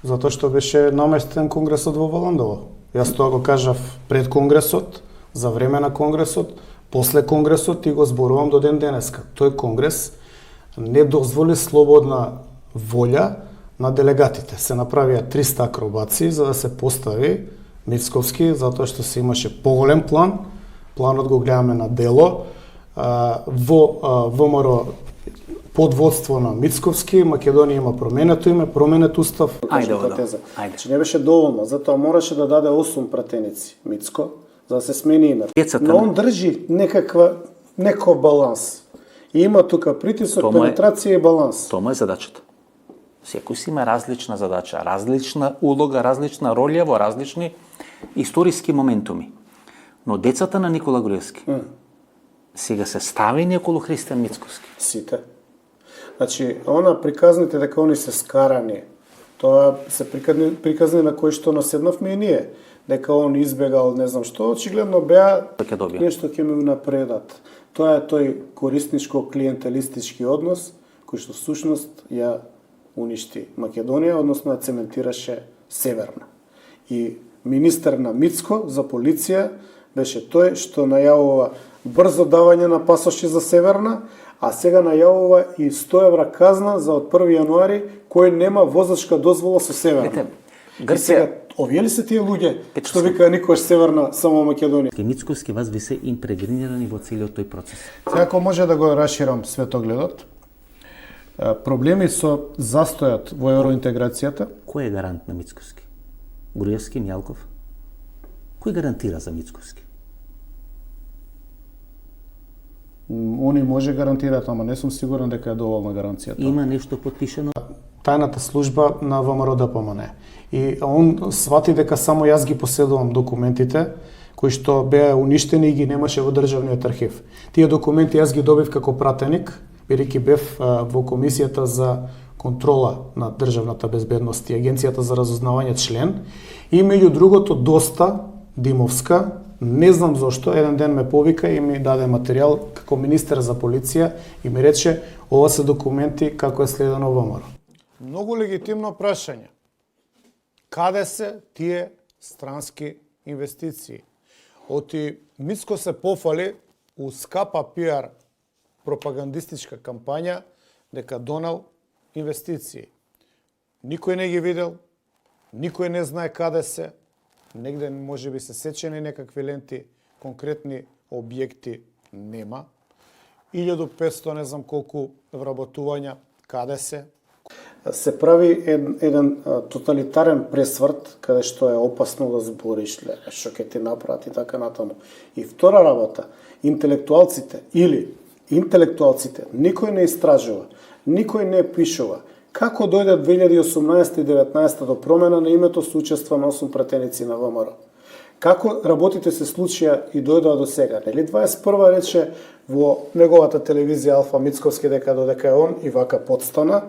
затоа што беше наместен конгресот во Валандово. Јас тоа го кажав пред конгресот, за време на конгресот, после конгресот и го зборувам до ден денеска. Тој конгрес не дозволи слободна волја на делегатите. Се направија 300 акробации за да се постави Мицковски, затоа што се имаше поголем план. Планот го гледаме на дело. Во ВМРО под водство на Мицковски, Македонија има променето име, променет устав. Че не беше доволно, затоа мораше да даде 8 пратеници Мицко, за да се смени името. Но он држи некој баланс. И има тука притисок, пенетрација и баланс. Тоа е задачата. Секој си има различна задача, различна улога, различна роља во различни историски моментуми. Но децата на Никола Груевски сега се ставени околу Христијан Мицковски. Сите. Значи, она приказните дека они се скарани, тоа се приказни на кои што наседнавме и ние. Дека он избегал, не знам што, очигледно беа нешто ќе ми напредат. Тоа е тој корисничко-клиентелистички однос, кој што всушност ја уништи Македонија, односно ја цементираше Северна. И министер на Мицко за полиција беше тој што најавува брзо давање на пасоши за Северна, а сега најавува и 100 евра казна за од 1 јануари кој нема возачка дозвола со Северна. Грција, овие ли се тие луѓе што вика никош Северна само Македонија? Мицковски вас ви се импрегнирани во целиот тој процес. Сега ако може да го расширам светогледот, проблеми со застојот во евроинтеграцијата. Кој е гарант на Мицковски? Груевски, Мјалков? Кој гарантира за Мицковски? Они може гарантираат, ама не сум сигурен дека е доволна гаранцијата. Има нешто подпишано? Тајната служба на ВМРО ДПМН. И он свати дека само јас ги поседувам документите кои што беа уништени и ги немаше во државниот архив. Тие документи јас ги добив како пратеник, бидејќи бев во комисијата за контрола на државната безбедност и агенцијата за разузнавање член. И меѓу другото доста Димовска, не знам зошто, еден ден ме повика и ми даде материјал како министер за полиција и ми рече ова се документи како е следено во ВМРО. Многу легитимно прашање. Каде се тие странски инвестиции? Оти Мицко се пофали у скапа пиар пропагандистичка кампања дека донел инвестиции. Никој не ги видел, никој не знае каде се, негде може би се сечени некакви ленти, конкретни објекти нема. 1500 не знам колку вработувања, каде се? Се прави еден тоталитарен пресврт, каде што е опасно да збориш, што ќе ти направат и така натаму. И втора работа, интелектуалците никој не истражува, никој не пишува. Како дојде 2018 и 2019 до промена на името со учество на 8 пратеници на ВМРО? Како работите се случија и дојдоа до сега? Нели 21 рече во неговата телевизија Алфа Мицковски дека додека е он и вака подстана,